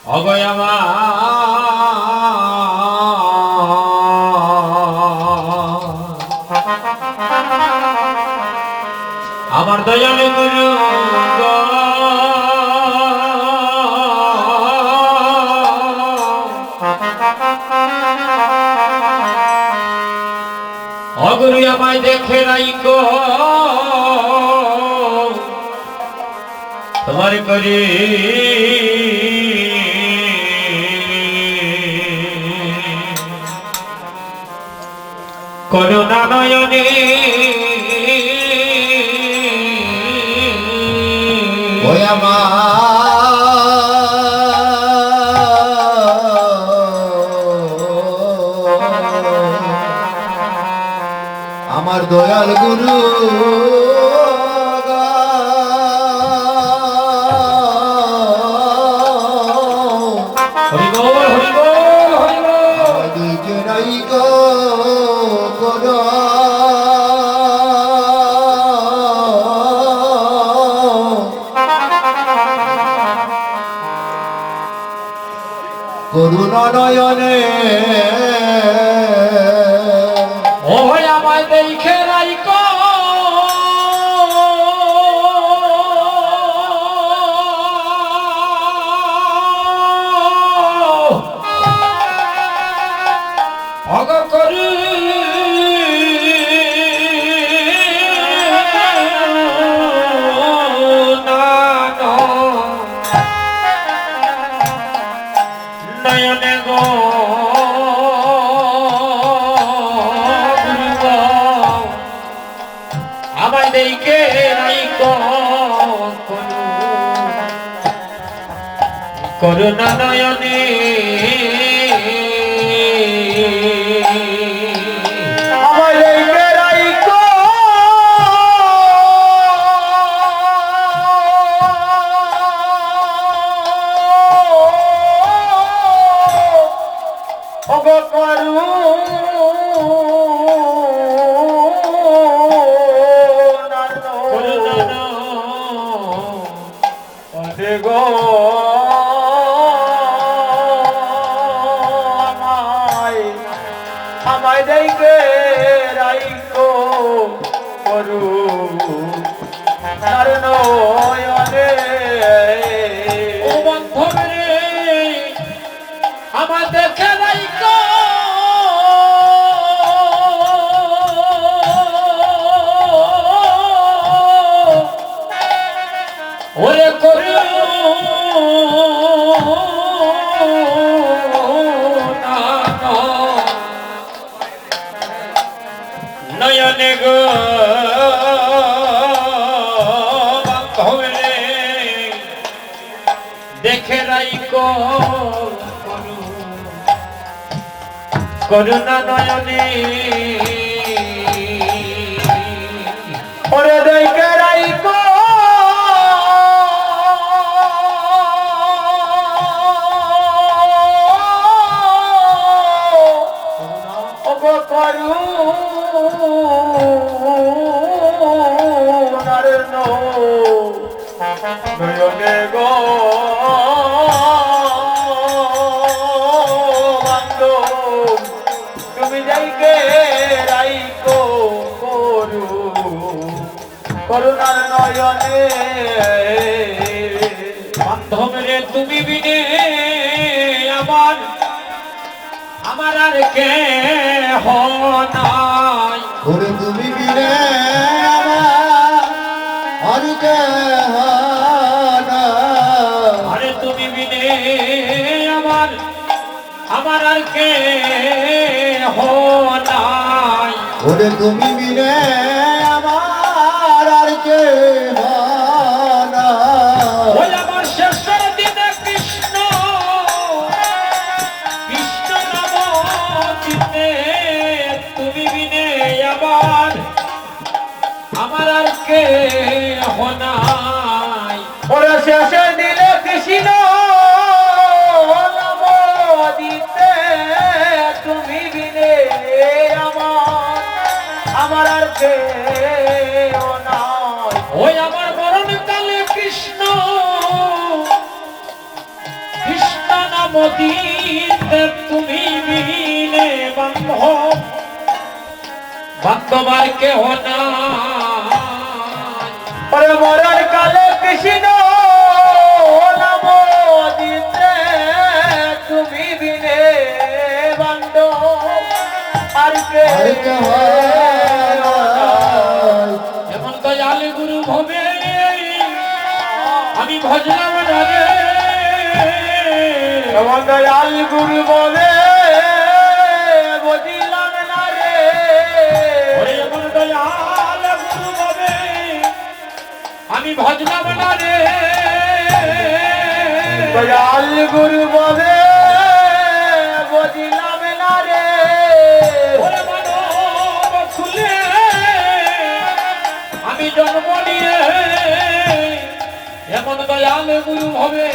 অগয় আমার দয়াল গুরু গো অগুরু আমায় দেখে রাইকো তোমার করি করুণা নয়নে ওই আমার দয়াল গুরু করুণা নয়নে ও আমায় দেখে রাইকো অগ করি নয়নে গো আমায় দেখে রাইকো করুণা নয়নে আমায় দেখে রাইকো ওগো করুণা গো আমায় দেখে রাইকো করুণার নয়নে ও বান্ধব রে আমায় দেখে রাইকো ওরে নয়নে গো বান্ধব রে দেখে রাইকো করুণা নয়নে ওরে দেখে রাইকো ওগো করুণার নয়নে গো তুমি যাইকে রাইকো করুণার নয়নে বান্ধব রে তুমি বিনে আমার আমার আর কে নাই ওরে তুমি বিনে আর কে আরে তুমি বিনে আমার আমার আর কে নাই ওরে তুমি বিনে আমার আর কে ওই আমার শেষের দিনে কৃষ্ণ কৃষ্ণ নাম চিতে তুমি বিনে আবার আমার আর কে নাই ওরে শেষের দিনে কৃষ্ণ নাম দিতে তুমি বিনে আমার আর কে নাই ওই আমার মদিতে তুমি বিনে বান্ধব বান্ধবার কেহ নাই। ওরে মরার কালে কৃষ্ণ নাম দিতে তুমি বিনে বান্ধব আর কে এমন দয়াল গুরু ভবে আমি ভজলাম না রে। এমন দয়াল গুরু বলে বুঝিলাম না রে। ওরে এমন দয়াল গুরু ভবে আমি ভজলাম না রে। দয়াল গুরু বলে বুঝিলাম না রে। ওরে মানব খুলে আমি জন্ম নিয়ে এমন দয়াল গুরু ভবে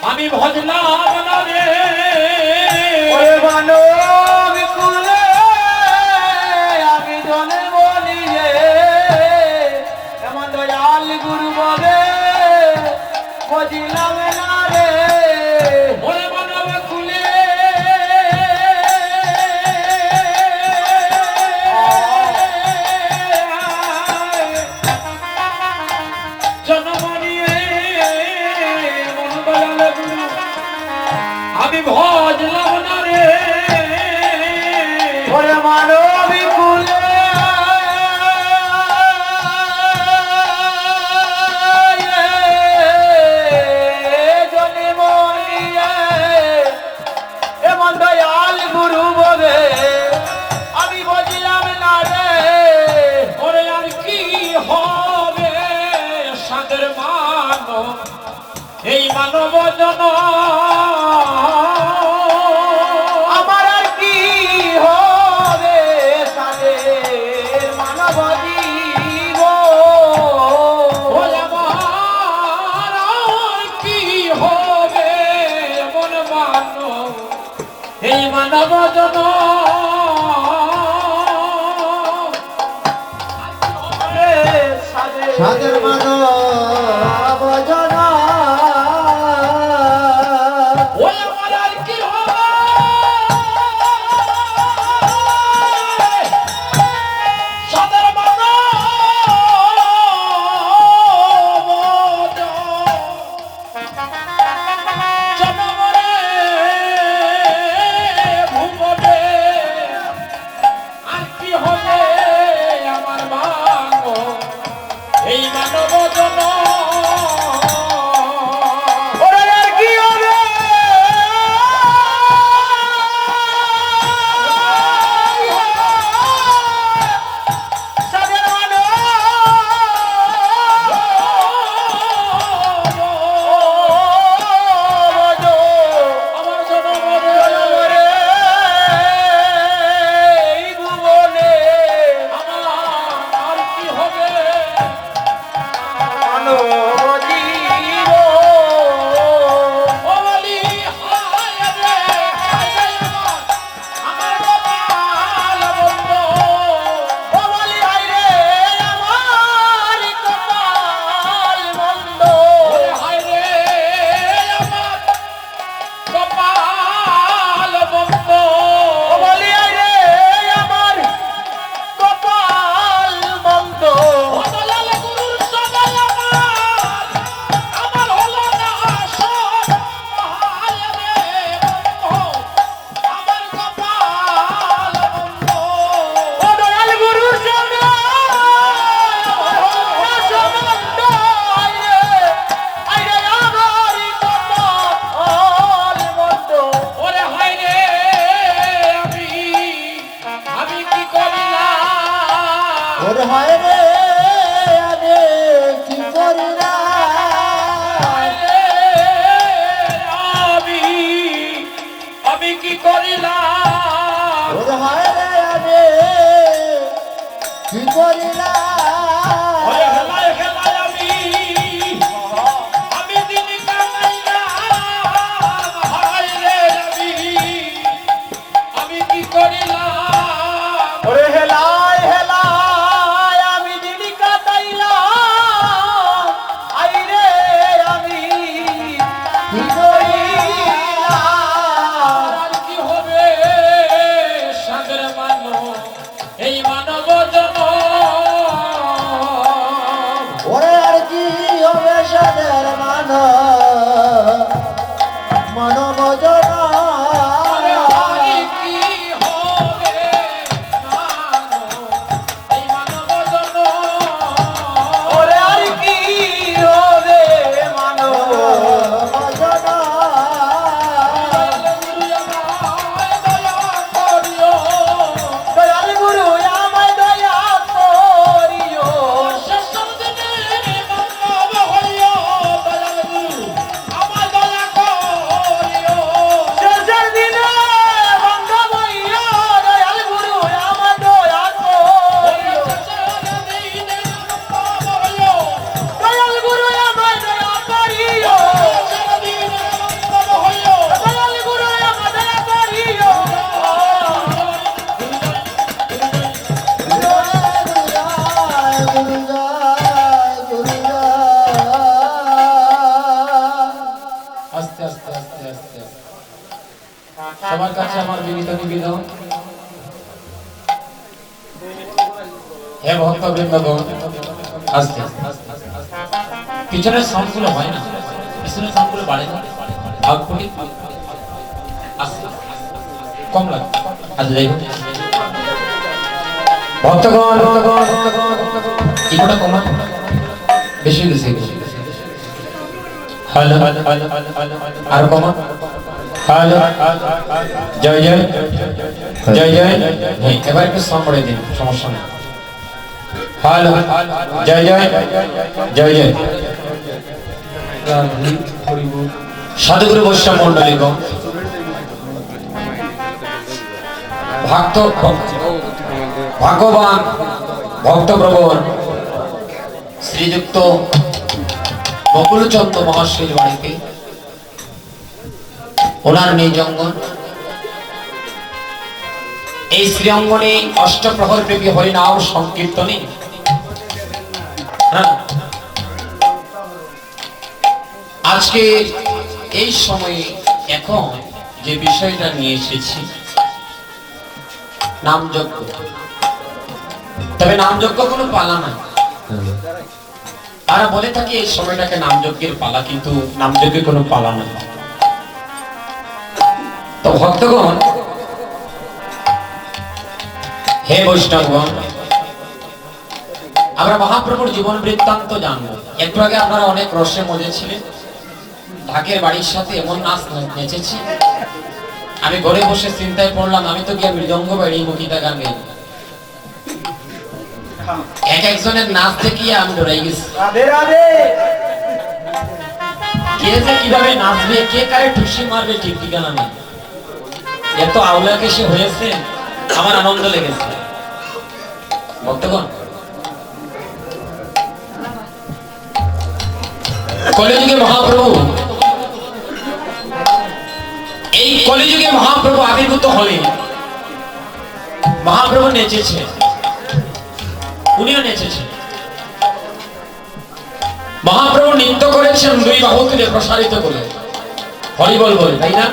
আমি ভজলাম না রে। ওরে মানব কুলে আমি জন্ম নিয়ে এমন দয়াল গুরু বলে বুঝিলাম না রে। ওরে মানব খুলে জন্ম নিয়ে এমন দয়াল গুরু আমি ভজলাম না রে। ওরে মানব কুলে জন্ম নিয়ে এমন দয়াল গুরু বলে আমি বুঝিলাম না রে। ওরে আর কি হবে সাদের মানব এই মানব জন আমার আর কি হবে তাদের মানব জীব। ওরে আমার আর কি হবে এমন মানব এই মানব জন সাদের মানব জনা ওই আমার আর কি হবে সাদের মানব জনমরে ভুবনে আর কি হবে আমার মানব এই মানব জন ওরে আর কি হবে সাদের মানব আমার জনমরে জনমরে এই ভুবনে আমার আর কি হবে মানব জীব। ও বলি হায় রে হায় রে আমার কপাল বন্ধ ও বলি হায় রে আমার কপাল মন্দ। ওরে হায় রে আমার কপাল বন্ধ ও বলি হায় রে আমার কপাল মন্দ। ও দয়াল গুরুর সদাই আমার হলো না সব হায় রে বন্ধ আমার কপাল বন্ধ ও দয়াল গুরুর সদা সমন্দ। আয় রে আমার কপাল মন্দ। ওরে হায় রে আমি কি করিলাম ওরে হায় রে আমি কি করি না। হায় রে আমি কি করিলাম ওরে হায় রে আমি কি করি না। ওরে হেলায় হেলায় আমি দিন কামাইলাম হায় রে আমি কি করিলাম ওরে হেলায় হেলায় আমি দিন কাটাইলাম। আই রে আমি কি করিলাম। মানব জনা আরে হারি কি হবে মানো এই মানব জন ওরে আর কি হবে মানো জনা দয়াল গুরু আমায় দয়া করিও শেষের দিনে বান্ধব হইও দয়াল গুরু আমায় দয়া করিও দয়াল গুরু আমায় দয়া করিও দয়াল গুরু আমায় দয়া করিও আস্তে আস্তে আস্তে আস্তে সবার কাছে আমার বিনীত নিবেদন হে ভক্তবৃন্দগণ আস্তে পিছনের সাউন্ডগুলো হয় না পিছনের সাউন্ডগুলো বাড়ে না আউটপুটে আস্তে কম লাগে আচ্ছা যাই হোক ভক্তগণ ইকোটা কমান বেশি গেছে হ্যালো আর কমান হ্যালো জয় জয় জয় জয় এবার একটু সাউন্ড বাড়িয়ে দিন সমস্যা নেই হ্যালো জয় জয় জয় জয় সাধুগুরু বৈষ্ণব মন্ডলীগণ ভক্ত ভাগ্যবান ভক্তপ্রবণ শ্রীযুক্ত বকুলচন্দ্র মহাশয়ের বাড়িতে ওনার নিজ অঙ্গন এই শ্রী অঙ্গনে অষ্টপ্রহর ব্যাপী হরিনাম সংকীর্তনে আজকে এই সময়ে এখন যে বিষয়টা নিয়ে এসেছি নামযজ্ঞ তবে নামযজ্ঞ কোনো পালা নাই তারা বলে থাকে এই সময়টাকে নামযজ্ঞের পালা কিন্তু নামযজ্ঞের কোনো পালা নাই তো ভক্তগণ হে বৈষ্ণবগণ আমরা মহাপ্রভুর জীবন বৃত্তান্ত জানবো একটু আগে আপনারা অনেক রসে মজেছিলেন ঢাকের বাড়ির সাথে এমন নাচ নেচেছি আমি ঘরে বসে চিন্তায় পড়লাম আমি তো গিয়ে মৃদঙ্গ বাড়িয়ে মুখিতা গান গাই এক একজনের নাচ দেখিয়ে আমি ডরাই গেছি রাধে রাধে কে যে কিভাবে নাচবে কে কারে ঠুসি মারবে ঠিক ঠিকানা নেই এত আউলাকে সে হয়েছে আমার আনন্দ লেগেছে ভক্তগণ কলিযুগে মহাপ্রভু এই কলিযুগে মহাপ্রভু আবির্ভূত হলেন মহাপ্রভু নেচেছে উনিও নেচেছেন মহাপ্রভু নৃত্য করেছেন দুই বাহু তুলে প্রসারিত করে হরিবল বলে তাই না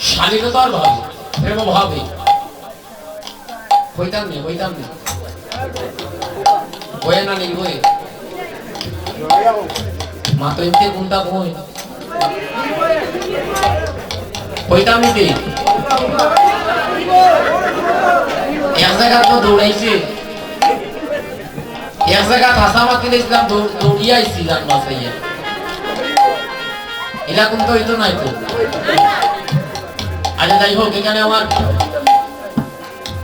শালীনতার ভাবে প্রেম ভাবে হইতাম নেই বয়ে না নেই বয়ে মা তো এতে গুন্ডা বই হইতাম নিতে এক জায়গা তো দৌড়াইছে এক জায়গা থাসা মাতি দিয়েছিলাম দৌড়িয়ে আইছি যান বাসাইয়া এরকম তো হইতো নাই তো আচ্ছা যাই হোক এখানে আমার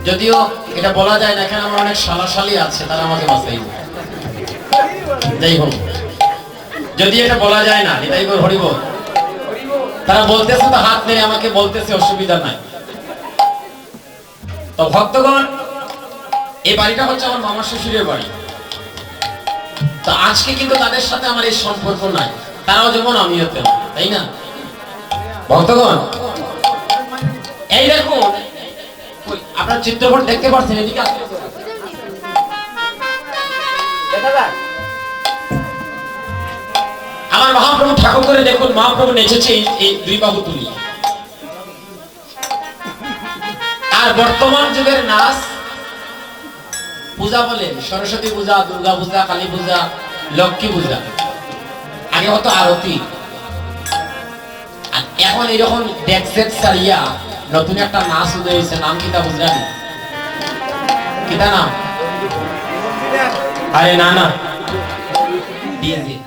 যদিও এটা বলা যায় না এখানে আমার অনেক শালাশালী আছে তারা আমাকে বাঁচাইবে যাই হোক যদি এটা বলা যায় না নিতাই গৌর হরিব তারা বলতেছে তো হাত নেড়ে আমাকে বলতেছে অসুবিধা নাই তো ভক্তগণ এই বাড়িটা হচ্ছে আমার মামা শ্বশুরের বাড়ি তো আজকে কিন্তু তাদের সাথে আমার এই সম্পর্ক নাই তারাও যেমন আমিও তেমন তাই না ভক্তগণ এই দেখুন আপনার চিত্রপট দেখতে পাচ্ছেন এদিকে আসলে দেখা যায় আমার মহাপ্রভু ঠাকুর করে দেখুন মহাপ্রভু নেচেছে এই দুই বাহু তুলি আর বর্তমান যুগের নাচ পূজা বলেন সরস্বতী পূজা দুর্গা পূজা কালী পূজা লক্ষ্মী পূজা আগে হতো আরতি এখন এরকম ডেক্সেট সারিয়া নতুন একটা নাচ উদয় হয়েছে, নাম কিতা বুঝলেন? কিতা নাম? আরে না না, ডিজে।